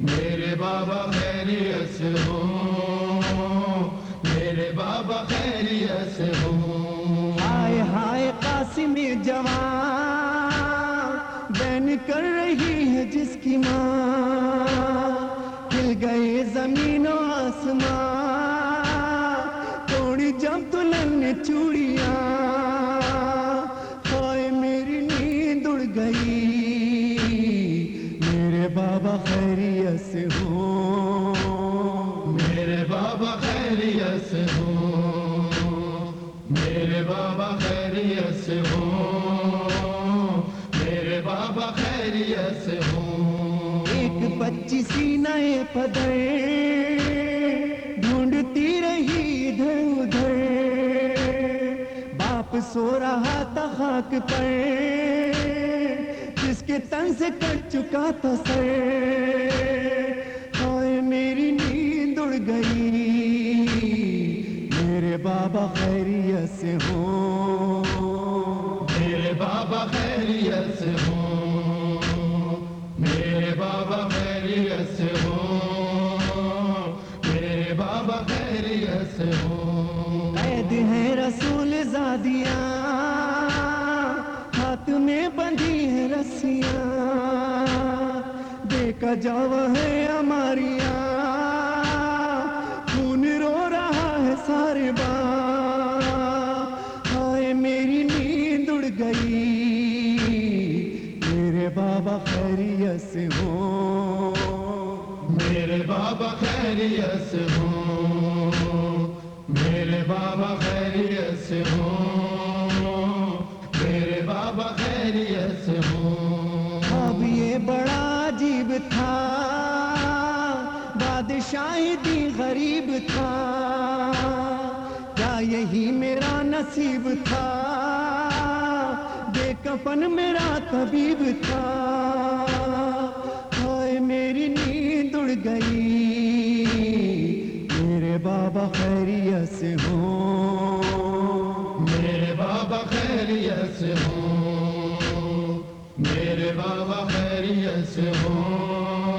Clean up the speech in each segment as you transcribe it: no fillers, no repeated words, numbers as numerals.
میرے بابا خیریت سے ہوں، میرے بابا خیریت سے ہوں۔ ہائے ہائے قاسم جوان بین کر رہی ہے جس کی ماں، ہل گئے زمین و آسمان، توڑی جب دلہن نے چوڑیاں، ہائے میری نیند اڑ گئی، میرے بابا خیریت سے ہوں، میرے بابا خیریت سے ہوں، میرے بابا خیریت سے ہوں، میرے بابا خیریت سے ہوں۔ ایک بچی سینہ پدر ڈھونڈتی رہی ادھر ادھر، باپ سو رہا تھا خاک پر جس کے تن سے کٹ چکا تھا سر، ہائے میری نیند اڑ گئی، میرے بابا خیریت سے ہوں، میرے بابا خیریت سے ہوں، میرے بابا خیریت سے ہوں، میرے بابا خیریت سے ہوں۔ قید ہے رسول زادیاں، ہاتھ میں بندھی ہے رسیاں، دیکھا جاوا ہے ہماریاں، خون رو رہا ہے سارے باپ، ہائے میری نیند اڑ گئی، میرے بابا خیریت سے ہوں، میرے بابا خیریت سے ہوں، میرے بابا خیریت سے ہوں، میرے بابا خیریت سے ہوں۔ اب یہ بڑا عجیب تھا، بادشاہی دی غریب تھا، کیا یہی میرا نصیب تھا، بے کفن میرا طبیب تھا، ہائے میری نیند اڑ گئی، میرے بابا خیریت سے ہوں، میرے بابا خیریت سے ہوں، میرے بابا خیریت سے ہوں،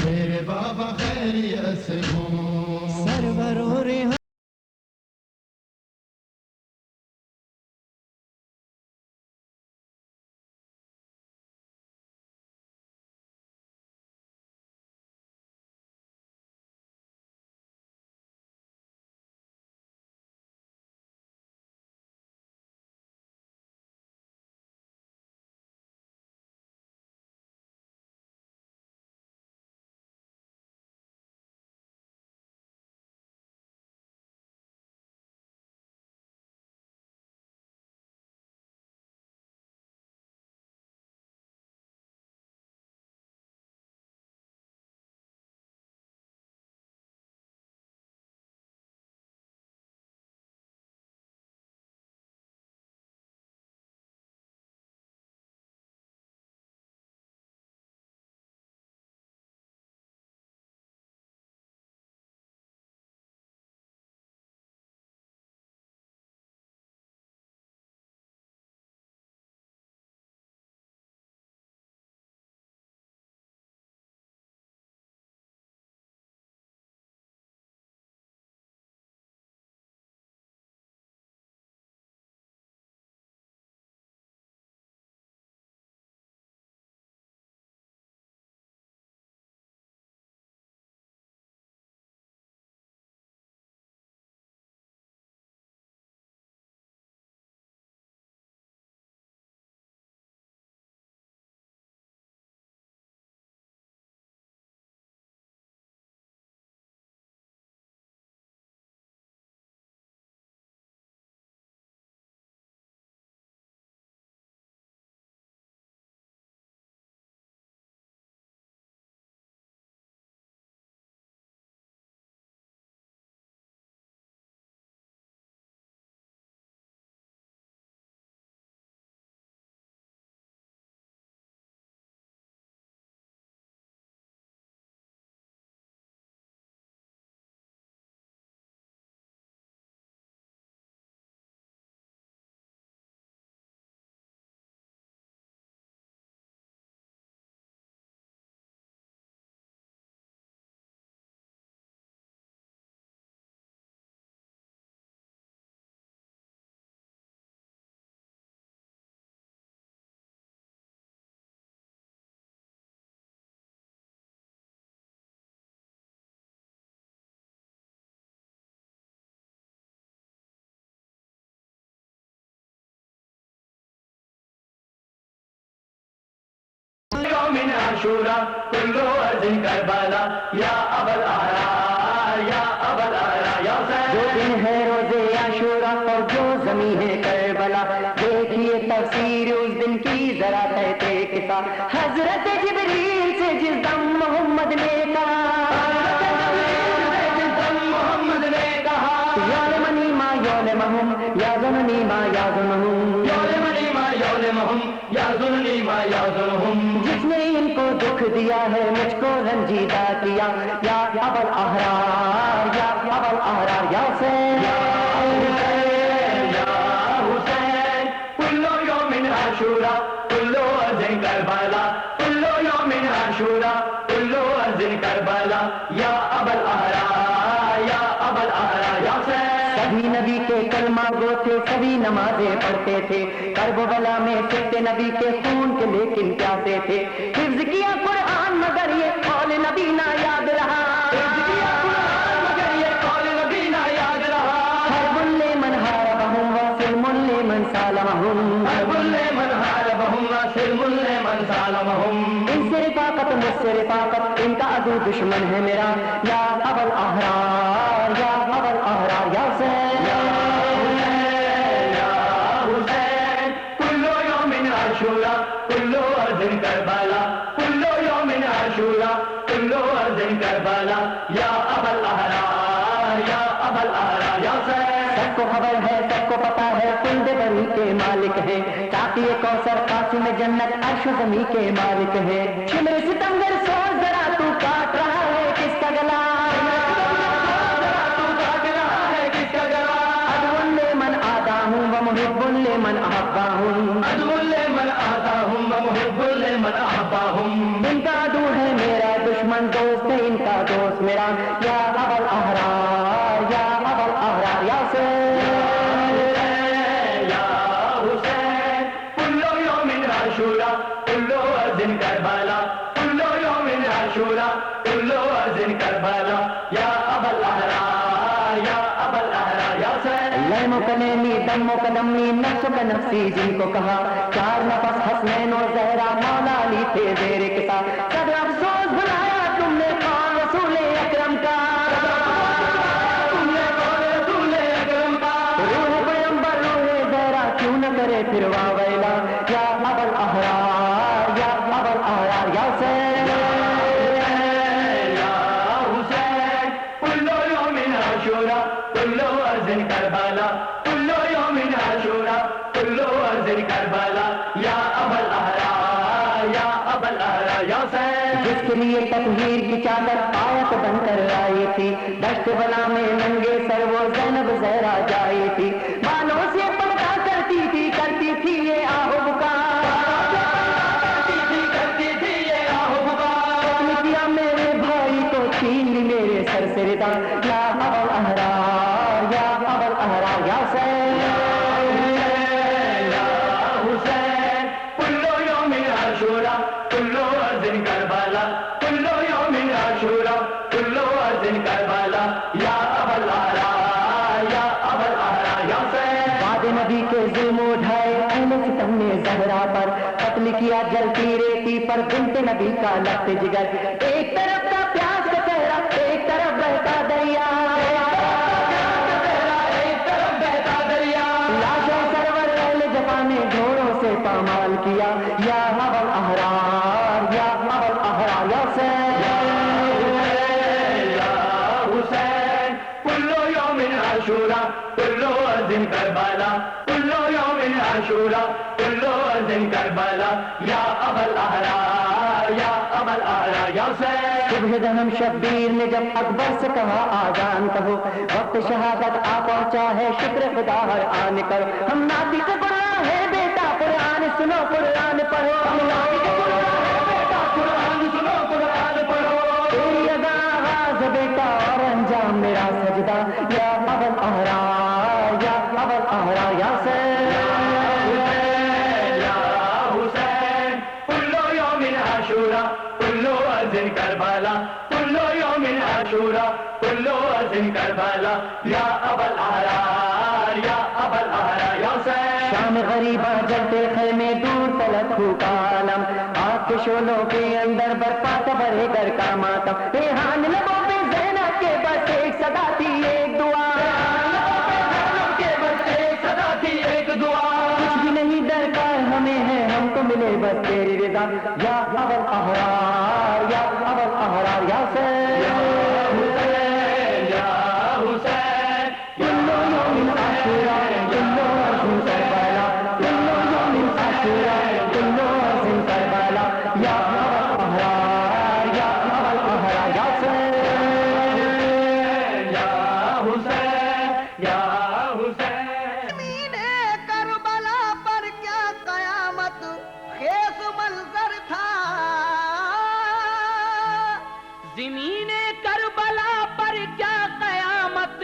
میرے بابا خیریت سے ہوں۔ سرور و ریحان عاشورا كل أرض كربلا يا أبا الأحرار يا أبا الأحرار يا حسين. جو دن ہے روزے عاشورا اور جو زمین ہے کربلا، دیکھیے تفسیر اس دن کی ذرا کہتے قصہ. حضرت جبریل سے جس دم محمد نے کہا، یعلمنی ما یعلمہم یعظمنی ما یعظمہم، جس نے ان کو دکھ دیا ہے مجھ کو رنجیدہ کیا. یا ابا الاحرار یا ابا الاحرار یا حسین يا حسين كل يوم عاشورا كل أرض كربلا كل يوم عاشورا كل أرض كربلا يا أبا الأحرار يا أبا الأحرار يا حسين. سبھی نبی کے کلمہ گو تھے، سبھی نمازیں پڑھتے تھے، کربلا میں سکتے نبی کے خون کے لیکن پیاسے تھے. حفظ کیا قرآن مگر یہ قول نبی نہ یاد رہا، مگر یہ قول نبی نہ یاد رہا. حرب لمن حاربہم وسلم لمن سالمہم، حرب لمن حاربهم وسلم لمن سالمهم. ان سے رفاقت مجھ سے رفاقت، ان کا عدو دشمن ہے میرا. یا ابا الاحرار یا ابا الاحرار یا حسین يا حسين كل يوم عاشورا كل أرض كربلا كل يوم عاشورا كل أرض كربلا يا أبا الأحرار يا أبا الأحرار يا حسين. سب کو خبر ہے، سب کو پتا ہے، خلد بری کے مالک ہے. ساقی کوثر قاسم جنت عرش و زمین کے مالک ہے. شمر ستمگر سوچ ذرا تو کاٹ رہا ہے کس کا گلا، عدو لمن آتا ہوں و محب لمن احبا ہوں. عدو لمن آتاهم ومحب لمن أحبهم. ان کا عدو ہے میرا دشمن، دوست ہے ان کا دوست میرا. یا ابا الاحرار یا ابا الاحرار یا حسین يا حسين كل يوم عاشورا كل أرض كربلا كل يوم عاشورا كل أرض كربلا يا أبا الأحرار يا أبا الأحرار يا حسين. لیم و کلیمی دم و قدمی نفس و نفسی جن کو کہا، چار نفس حسنین و زہرا مولا علی تھے زیر کسا. صدر افسوس بلایا تم نے قول رسول اکرم کا، تم نے قول رسول اکرم کا. روح پیغمبر روح زہرا کیوں نہ کرے پھر واویلا. یا ابا الاحرار یا ابا الاحرار یا حسین يا حسين كل يوم عاشورا كل أرض كربلا كل يوم عاشورا كل أرض كربلا يا أبا الأحرار يا أبا الأحرار يا حسين. جس کے لیے تطہیر کی چادر آیت بن کر آئی تھی، دشت بلا میں ننگے سر وہ زینب زہرا جائی تھی. بالوں سے پردہ کرتی تھی یہ آہو بکار، کرتی تھی یہ آہ بکار. قتل کیا میرے بھائی کو چھین لی میرے سر سے ردا. یا ابا الاحرار یا ابا الاحرار یا حسین يا حسين كل يوم عاشورا كل أرض كربلا كل يوم عاشورا كل أرض كربلا يا أبا الأحرار يا أبا الأحرار يا حسين. بعد نبی کے ظلم اٹھائے اہل ستم نے زہرا پر، قتل کیا جلتی ریتی پر بنت نبی کا لخت جگر. ایک طرف کا پیاس کا چہرہ ایک طرف بہتا دریا، ایک طرف بہتا دریا. لاشوں سرور اہل جفا نے گھوڑوں سے پامال کیا. یا ابا الاحرار یا ابا الاحرار یا حسین يا حسين كل يوم عاشورا كل أرض كربلا كل يوم عاشورا كل أرض كربلا يا أبا الأحرار يا أبا الأحرار يا حسين. صبح دہم شبیر نے جب اکبر سے کہا آزان کہو، وقت شہادت آ پہنچا ہے شکر خدا ہر آن کرو. ہم ناطق قرآن ہے بیٹا قرآن سنو قرآن پڑھو، ہم ناطق قرآن ہے بیٹا قرآن سنو قرآن پڑھو. تیری ادا آغاز بیٹا اور انجام میرا سجدہ. یا ابا الاحرار یا ابا الاحرار یا حسین يا حسين كل يوم عاشورا كل أرض كربلا كل يوم عاشورا كل أرض كربلا يا أبا الأحرار يا أبا الأحرار يا حسين. شام غریباں جلتے خیمے دور تلک کا عالم، آگ کے شولوں کے اندر برپا بڑھے گھر کا ماتم، ریحان لبوں پہ زینب کے بس ایک صدا تھی ایک دعا، کے بس ایک صدا تھی ایک دعا، کچھ بھی نہیں درکار ہمیں ہے، ہم کو ملے بس تیری رضا، یا ابل احرار یا ابل احرار یا حسین یا حسین، کلو یوم عاشورا کلو ارض کربلا، کلو یوم عاشورا کلو ارض کربلا، یا ابل احرار یا ابل احرار یا حسین یا حسین یا حسین۔ زمین کربلا پر کیا قیامت خیز منظر تھا، زمین کربلا پر کیا قیامت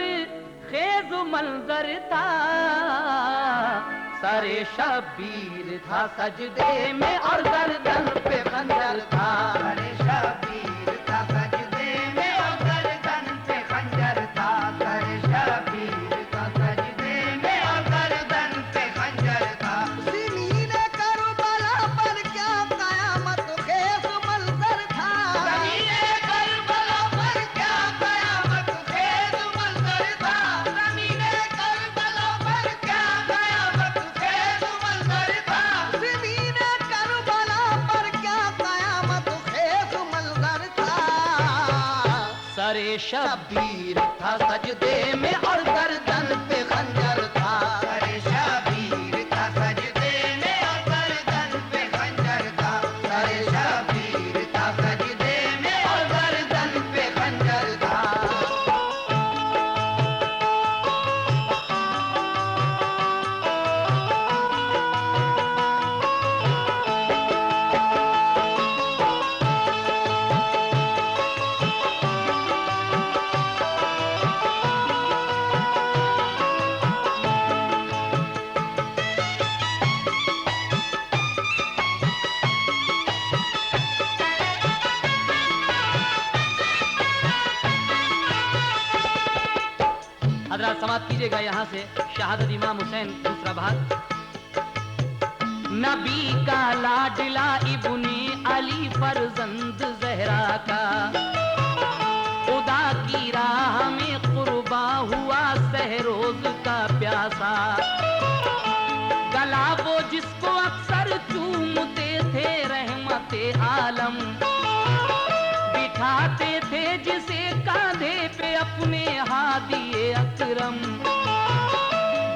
خیز منظر تھا، سر شبیر تھا سجدے میں اور گردن پہ خنجر تھا، سر شبیر تھا سجدے میں اور گردن پہ خنجر تھا، سر شبیر تھا سجدے میں اور گردن پہ خنجر تھا۔ زمین کربلا پر کیا قیامت خیز منظر تھا، زمین کربلا پر کیا قیامت خیز منظر تھا، زمین کربلا پر کیا قیامت خیز منظر تھا، زمین کربلا پر کیا قیامت خیز منظر تھا۔ سر شبیر تھا سجدے میں اور گردن پہ خنجر تھا، سر شبیر تھا سجدے میں اور گردن پہ خنجر تھا، سر شبیر تھا سجدے میں اور گردن پہ خنجر تھا۔ حضرات سماعت کیجئے گا یہاں سے شہادت امام حسین دوسرا بھاگ۔ نبی کا لاڈلا ابن علی فرزند زہرا کا، خدا کی راہ میں قرباں ہوا سہروز کا پیاسا، گلا وہ جس کو اکثر چومتے تھے رحمت عالم، بٹھاتے تھے جسے کاندھے پہ اپنے ہادی اکرم،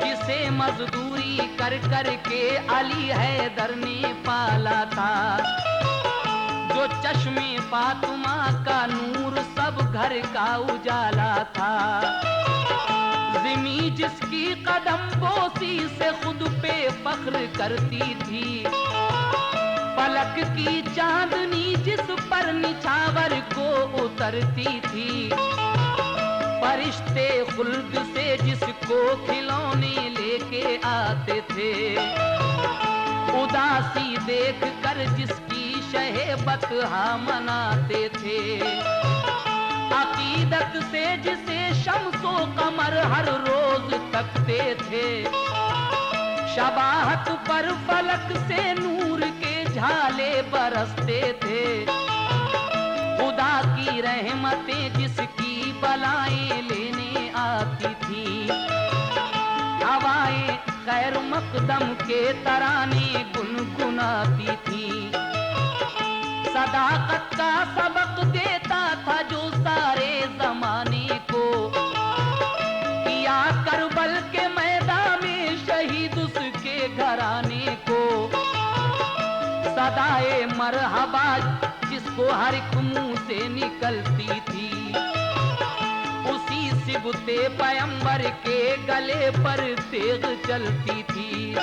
جسے مزدوری کر کر کے علی حیدر نے پالا تھا، جو چشم فاطمہ کا نور سب گھر کا اجالا تھا، زمیں جس کی قدم بوسی سے خود پہ فخر کرتی تھی، فلک کی چاندنی جس پر نچھاور کو اترتی تھی، فرشتے خلد سے جس کو کھلونے لے کے آتے تھے، اداسی دیکھ کر جس کی شہبت مناتے تھے، عقیدت سے جسے شمس و قمر ہر روز تکتے تھے، شباہت پر فلک سے نور کے جھالے برستے تھے، خدا کی رحمتیں جس کی بلائیں لینے آتی تھی، ہوائیں خیر مقدم کے ترانے گنگناتی تھی، صداقت کا سبق دیتا تھا جو سارے زمانے کو، کیا کربل کے میدان میں شہید اس کے گھرانے کو، صدائے مرحبا جس کو ہر ایک منہ سے نکلتی تھی، اسی صبتے پیمبر کے گلے پر تیغ چلتی تھی،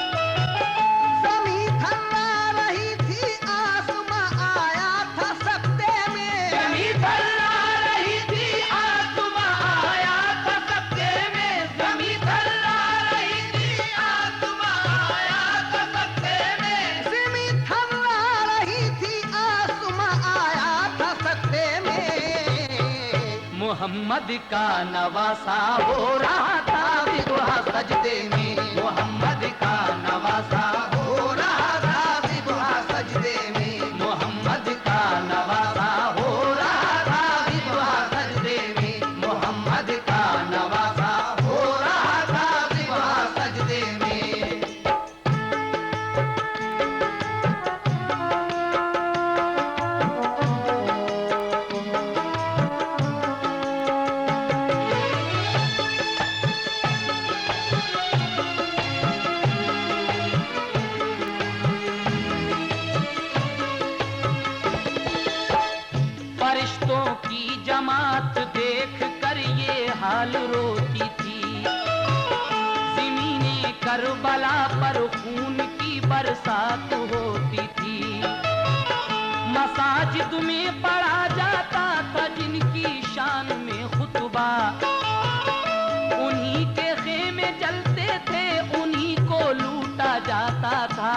زمین تھرا رہی تھی آسماں آیا تھا سکتے میں، زمین تھرا رہی تھی آسماں آیا تھا سکتے میں، زمین تھرا رہی تھی آسماں آیا تھا سکتے میں، زمین تھرا رہی تھی آسماں آیا تھا سکتے میں، محمد کا نواسا ہو رہا تھا بگوہا سجدے میں، محمد کا نواسا ہو رہا تھا بگوہا سجدے میں، محمد کی جماعت دیکھ کر یہ حال روتی تھی. زمین کربلا پر خون کی برسات ہوتی تھی. مساجد میں پڑھا جاتا تھا جن کی شان میں خطبہ, انہی کے خیمے جلتے تھے, انہی کو لوٹا جاتا تھا.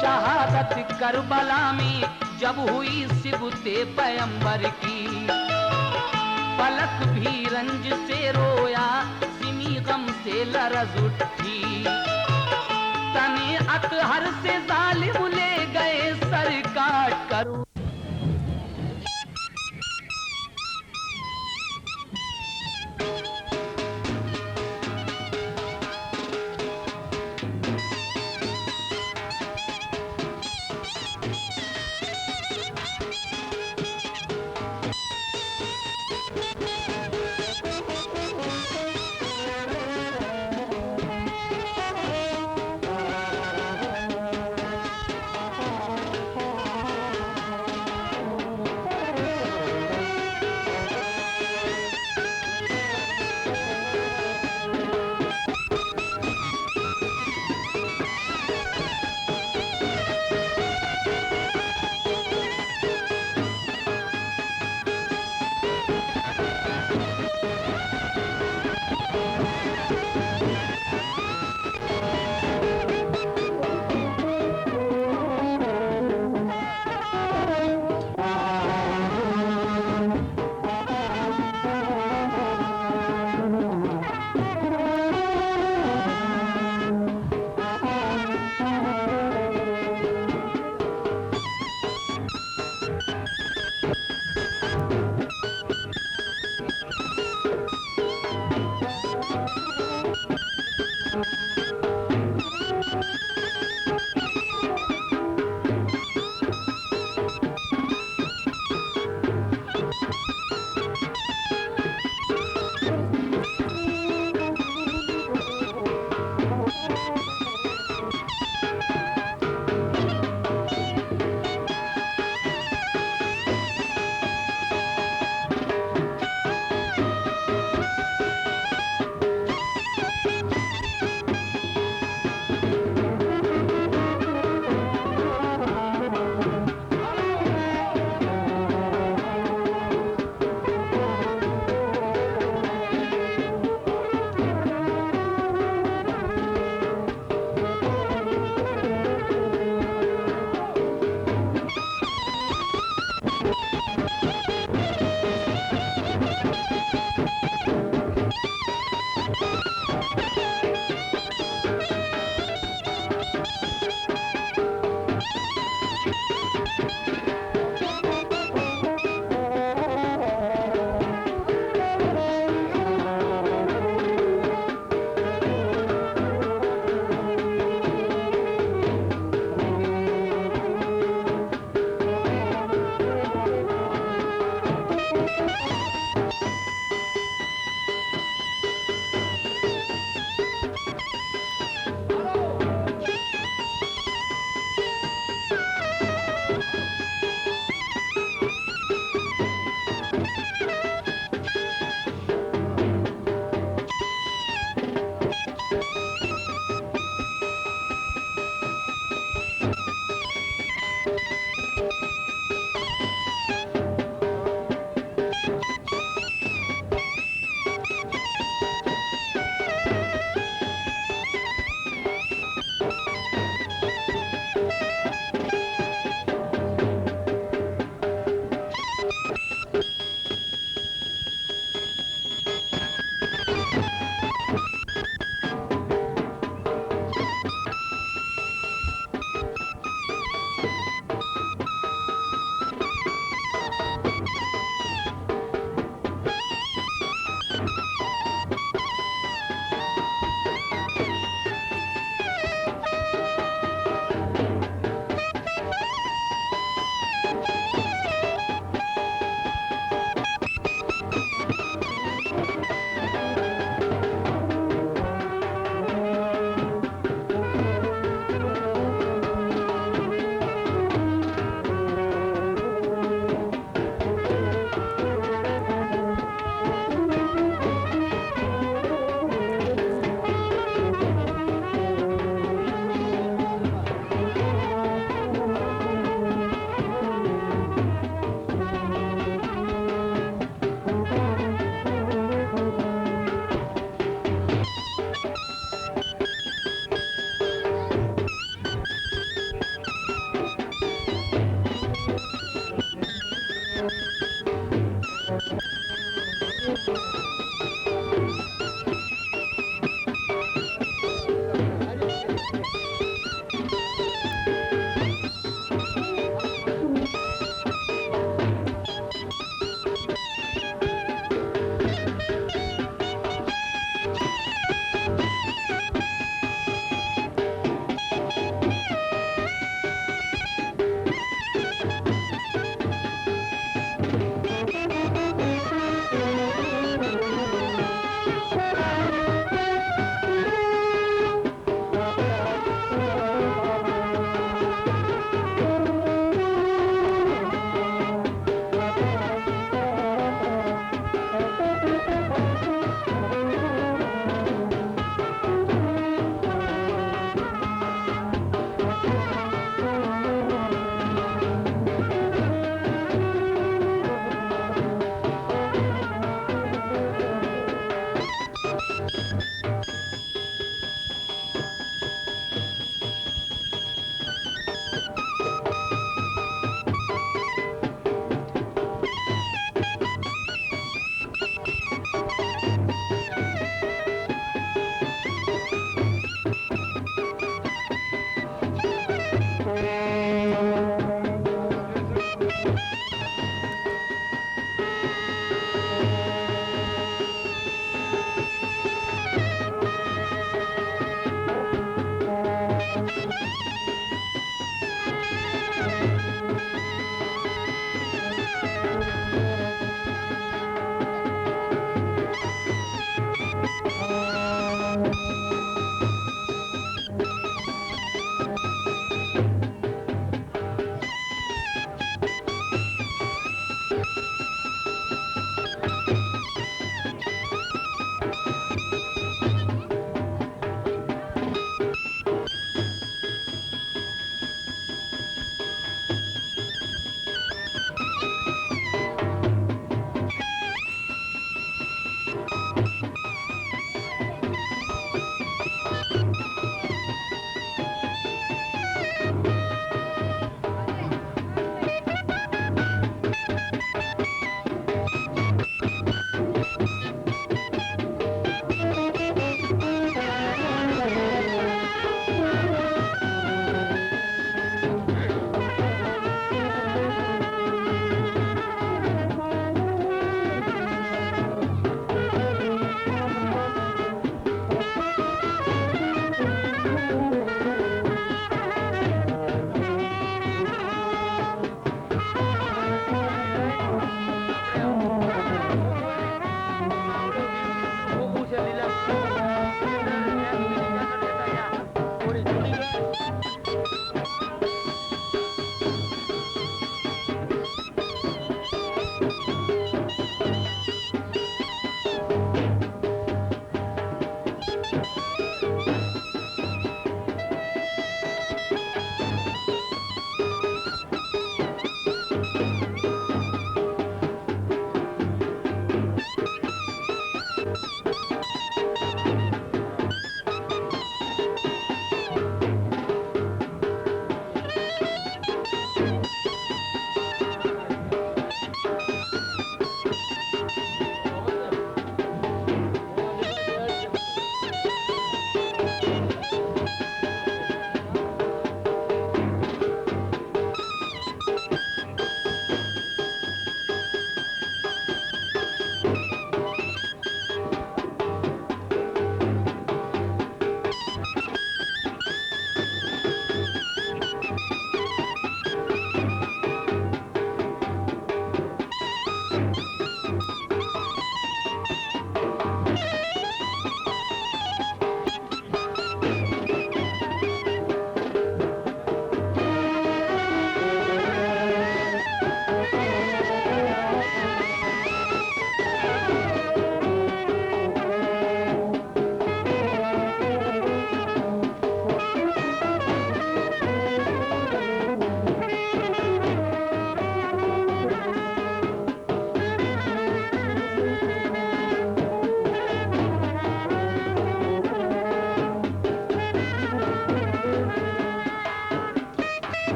شہادت کربلا میں جب ہوئی صبت پیمبر کی, فلک بھی رنج سے رویا, زمیں غم سے لرز اٹھی. تنے اطہر سے ظالم لے گئے سر کاٹ کر.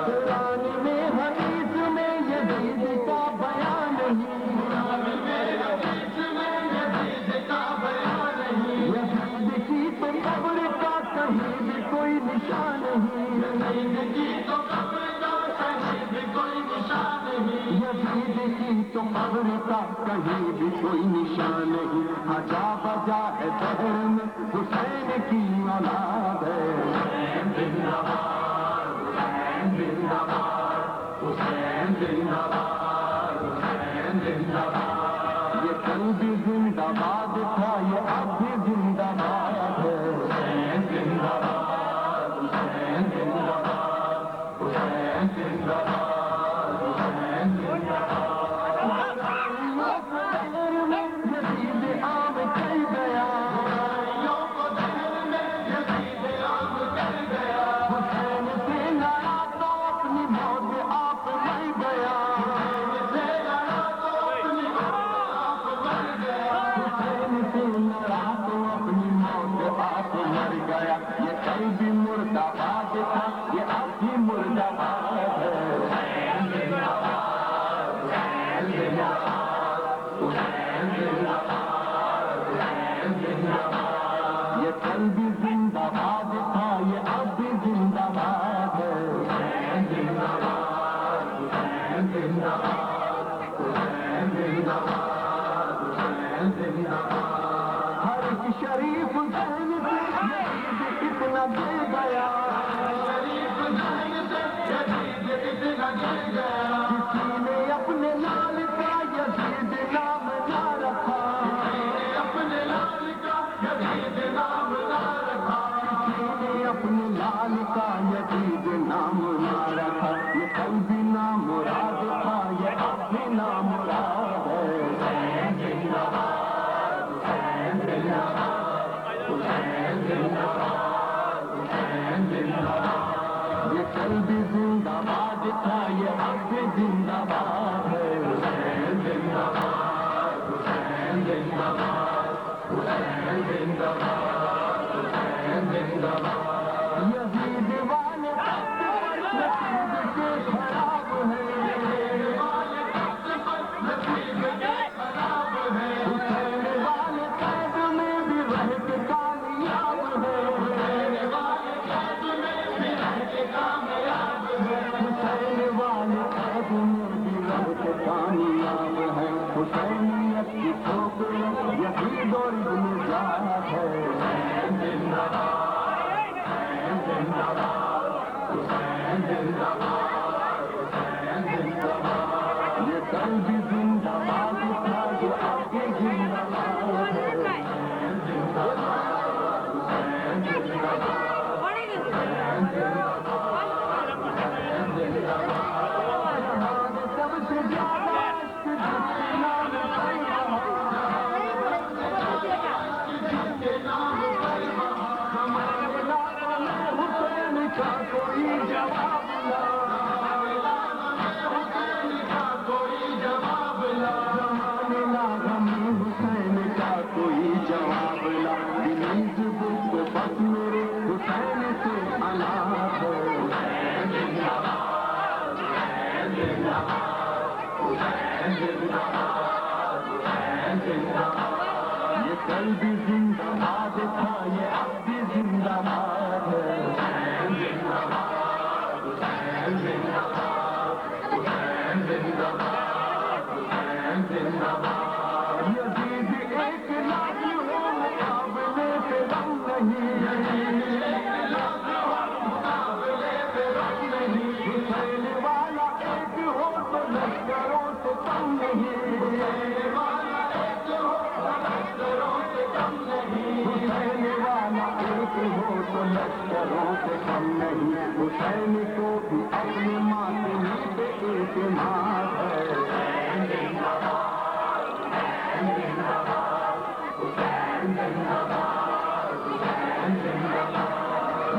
قرآن میں حدیث میں یزید کا بیان نہیں، یزید کی تو قبر کا کہیں بھی کوئی نشان نہیں، یزید کی تو قبر کا کہیں بھی کوئی نشان نہیں، ہجا بجا ہے شہر میں حسین کی اولاد ہے، یہ کل بھی زندہ باد تھا، یہ اب بھی زندہ باد ہے، یزید عام کر گیا، حسین سے لڑا تو اپنی موت آپ مر گیا، حسین سے لڑا تو اپنی موت آپ مر گیا، یہ کل بھی مردہ باد تھا، یہ اب بھی مردہ باد ہے، یہ کل بھی زندہ باد تھا، یہ اب بھی زندہ باد ہے، ہر ایک شریف ذہن سے یزید اتنا دے گیا، کسی نے اپنے لال کا یزید نام نہ رکھا، کسی نے اپنے لال کا یزید نام نہ رکھا، یہ کل بھی نام مراد تھا، یہ اب بھی نام مراد ہے، یہ کل بھی زندہ باد تھا، یہ اب بھی زندہ باد ہے، یزید والے نصیب کے خراب ہیں، حسین والے قید میں بھی رہ کے کامیاب ہے، حسین والے قید میں بھی رہ کے کامیاب ہے، حسینیت کی ٹھوکر یزید اور ابن زیاد ہے، یہ کل بھی زندہ باد تھا، یہ اب بھی زندہ باد ہے، سب سے زیادہ عشق جس کے نام پر ہمارے نام حسین کا کوئی جواب نہ، زمانے ناغم حسین کا کوئی جواب نہ، دنیز بک بس میرے حسین سے اناپ ہے، یہ کل بھی زندہ باد تھا، یہ اب بھی زندہ باد ہے، یزید ایک لاکھ ہو مقابلے پہ رنگ نہیں، حسین والا ایک ہو تو لشکروں سے کم نہیں، حسین والا ایک ہو تو لشکروں سے کم نہیں، حسین کو بھی اپنے ماتم پہ اعتماد ہے،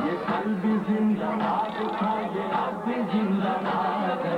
یہ کل بھی زندہ باد تھا، یہ اب بھی زندہ باد ہے،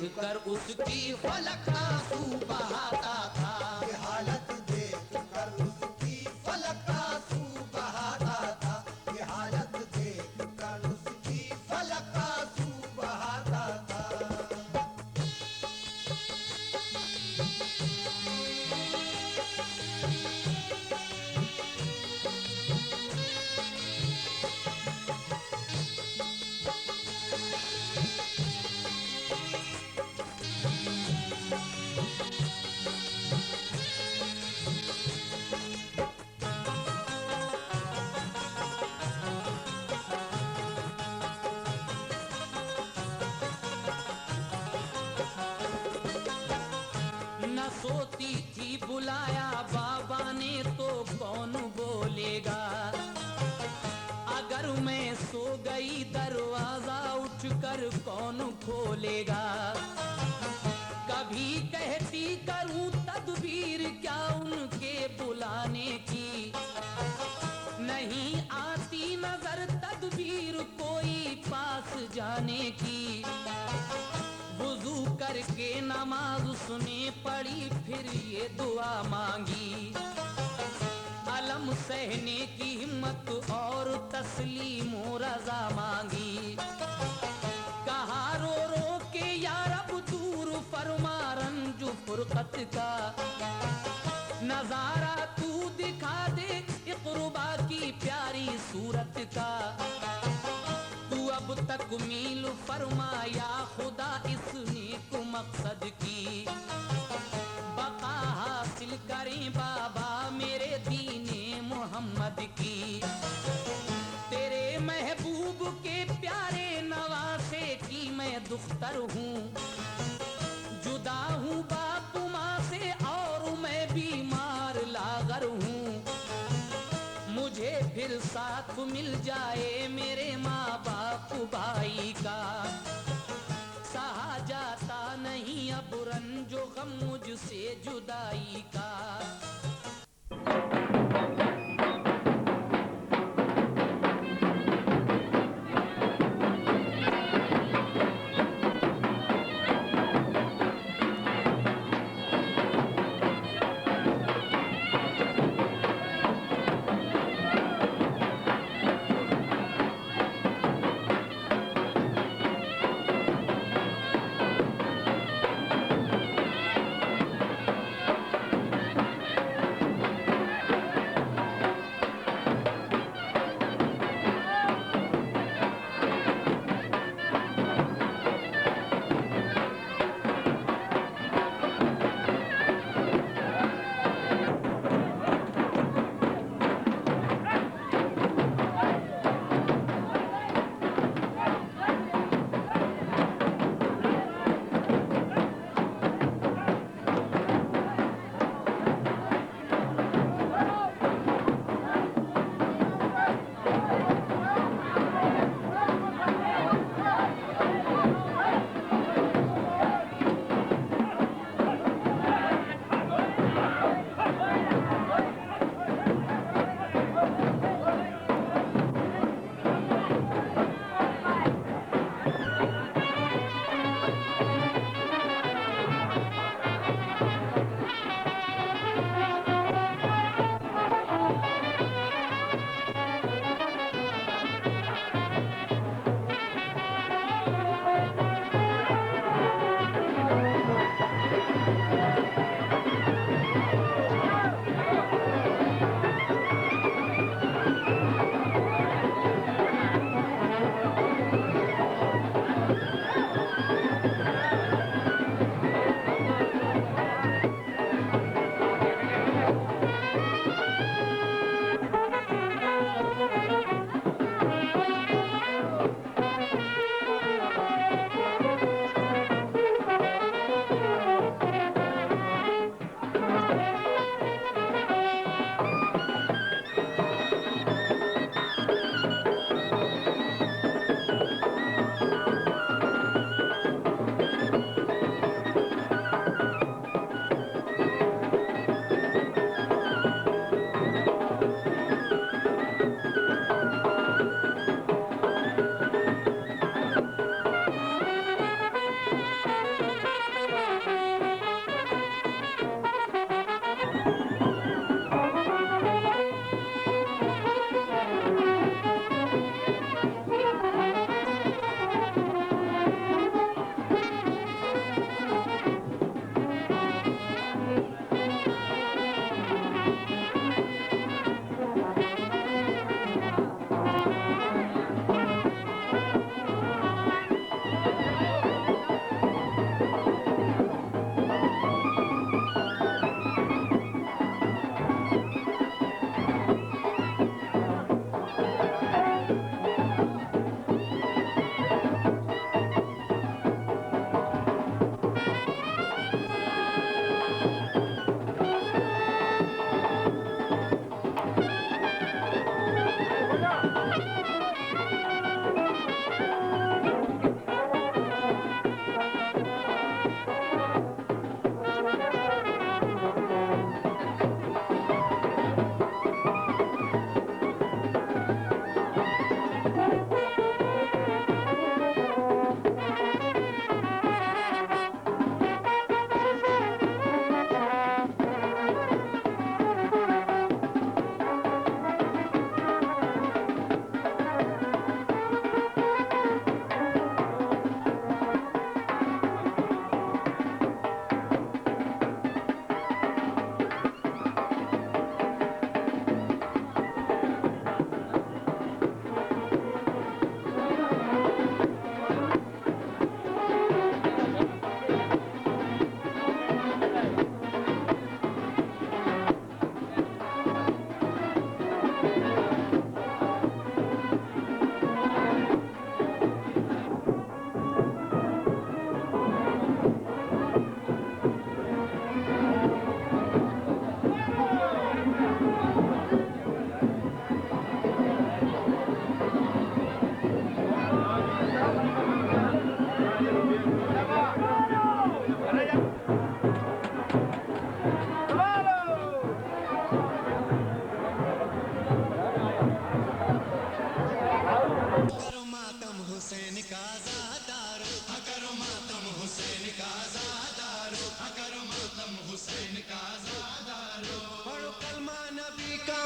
دیکھ کر اس کی فلک آنسو بہاتا تھا، یہ حالت دیکھ کر اس کی فلک آنسو بہاتا تھا، یہ حالت دیکھ کر اس کی فلک آنسو بہاتا تھا۔ نہ سوتی تھی بلایا بابا نے تو کون بولے گا، اگر میں سو گئی دروازہ اٹھ کر کون کھولے گا، کبھی کہتی کروں تدبیر کیا ان کے بلانے کی، نہیں آتی نظر تدبیر کوئی پاس جانے کی، وضو کر کے نماز سنے پڑی پھر یہ دعا مانگی، علم سہنے کی ہمت اور تسلیم و رضا مانگی، کہا رو رو کے یا رب دور فرما رنج فرقت کا، نظارہ تو دکھا دے اقربا کی پیاری صورت کا، تو اب تکمیل فرما یا خدا اس نیک مقصد کی، بقا حاصل کریں بابا میرے دین محمد کی، تیرے محبوب کے پیارے نواسے کی میں دختر ہوں، جدا ہوں باپ ماں سے اور میں بیمار لاغر ہوں، مجھے پھر ساتھ مل جائے میرے ماں باپ بھائی کا، سہا جاتا نہیں اب رنج و غم مجھ سے جدائی کا۔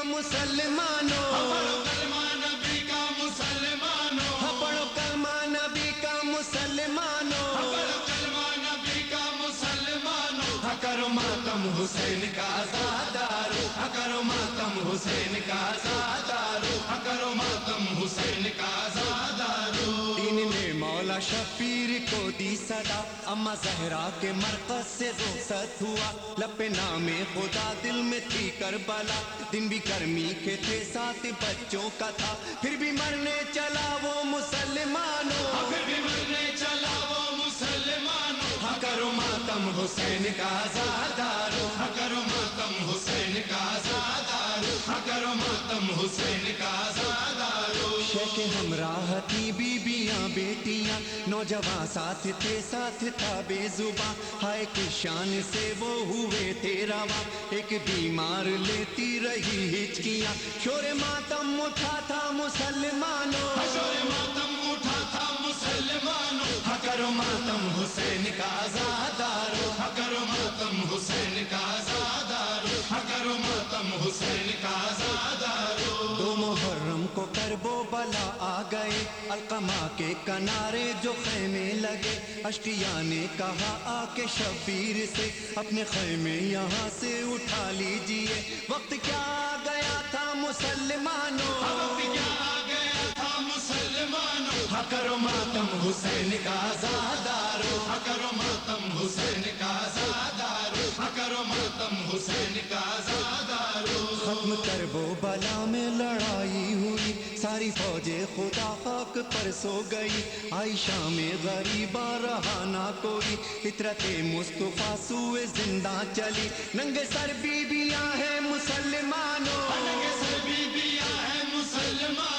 مسلمانوں پڑھو کلمہ نبی کا مسلمانوں پڑھو کلمہ نبی کا مسلمانوں پڑھو کلمہ نبی کا مسلمانوں کرو ماتم حسین کا زادارو کرو ماتم حسین کا زادارو کرو ماتم حسین کا زادارو دین نے مولا شبیر کو دی صدا اما زہرا کے مرکز سے رخصت ہوا لب نام خدا دل میں تھی کربلا دن بھی گرمی کے تھے ساتھ بچوں کا تھا پھر بھی مرنے چلا وہ مسلمانوں پھر بھی مرنے چلا وہ مسلمانوں کرو ماتم حسین کا زادارو کرو ماتم حسین کا زادارو کرو ماتم حسین کا زادارو شیخ ہمراہ تھی بیبیاں بیٹیاں نوجوان ساتھ تھے ساتھ تھا بے زباں ہائے کی شان سے وہ ہوئے تھے رواں ایک بیمار لیتی رہی ہچکیاں شور ماتم اٹھا تھا مسلمانوں شور ماتم اٹھا تھا مسلمانوں کرو ماتم حسین کا زادارو کرو ماتم حسین کا زادارو کرو ماتم حسین کا زادارو دو محرم کو کربو بلا آ گئے القمہ کے کنارے جو خیمے لگے اشقیاء نے کہا آ کے شبیر سے اپنے خیمے یہاں سے اٹھا لیجئے وقت کیا آ گیا تھا مسلمانوں وقت کیا آ گیا تھا مسلمانوں کرو ماتم حسین کا زادارو کرو ماتم حسین کا زادارو کرو ماتم حسین کا زادارو ختم کربو بلا میں لڑائی ہوئی ساری فوج خدا خاک پر سو گئی عائشہ میں غریباں رہا نہ کوئی فطرت مصطفیٰ سوئے زندہ چلی ننگے سر بیبیاں ہیں مسلمانوں ننگے سر بیبیاں ہیں مسلمانوں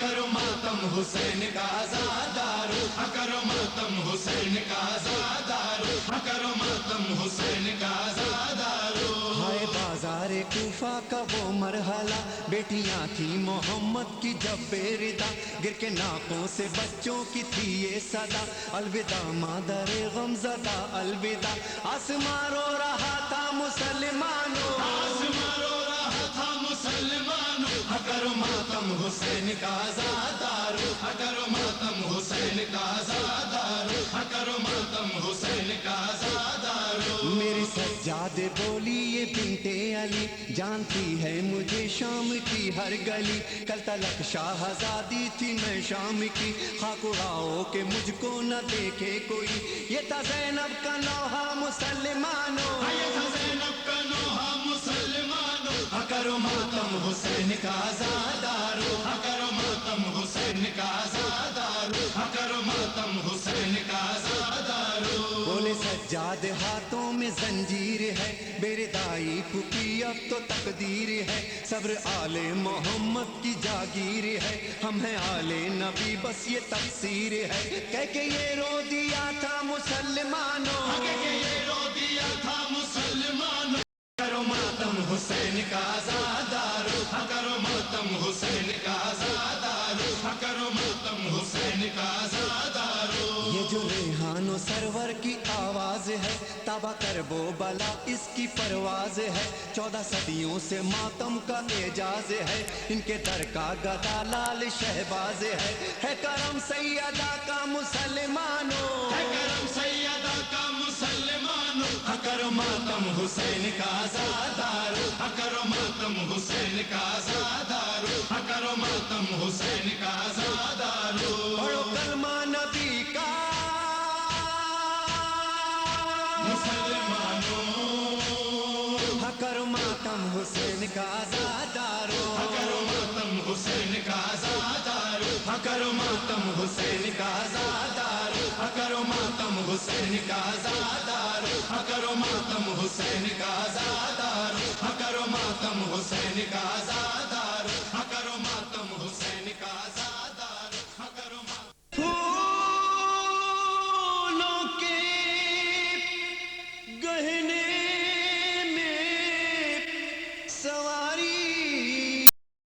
کرو ماتم حسین کا زادارو کرو ماتم حسین کا زادارو کرو ماتم حسین کا زادارو ہائے بازار کوفہ کا وہ مرحلہ بیٹیاں تھیں محمد کی جب بے ردا گر کے ناکوں سے بچوں کی تھی یہ صدا الوداع مادر غم زدہ الوداع آسماں رو رہا تھا مسلمانوں آسماں رو رہا تھا مسلمانوں کرو ماتم حسین کا زادارو کرو ماتم حسین کا زادارو کرو ماتم حسین کا زادارو میری سجاد بولی یہ بنت علی جانتی ہے مجھے شام کی ہر گلی کل تلک شاہزادی تھی میں شام کی خاک اڑاؤ کہ مجھ کو نہ دیکھے کوئی یہ تھا زینب کا نوحہ مسلمانوں یہ تھا زینب کا نوحہ مسلمانوں کرو ماتم حسین کا زادارو کرو ماتم حسین کا زادارو کرو ماتم حسین کا زادارو بولے سجاد ہاتھوں میں زنجیر ہے بیردائی پھکی اب تو تقدیر ہے صبر آل محمد کی جاگیر ہے ہم ہیں آل نبی بس یہ تفسیر ہے کہہ کے یہ رو دیا تھا مسلمانوں یہ رو دیا تھا مسلمانوں کرو ماتم حسین کا زادارو کرو ماتم حسین کا زادارو کرو ماتم حسین کا زادارو یہ جو ریحان و سرور کی آواز ہے تابہ کربو بلا اس کی پرواز ہے 14 صدیوں سے ماتم کا اعجاز ہے ان کے در کا گدا لال شہباز ہے کرم سیدہ کا مسلمانوں ہے کرم سیدہ کا مسلمانوں کرو ماتم حسین کا زادارو کرو ماتم حسین کا زادارو کرو ماتم حسین کا زادارو پڑھو کلمہ نبی کا مسلمانوں کرو ماتم حسین کا زادارو کرو ماتم حسین کا زادارو کرو ماتم حسین کا زادارو کرو ماتم حسین کا زادارو کرو ماتم حسین کا زادارو کرو ماتم حسین کا زادارو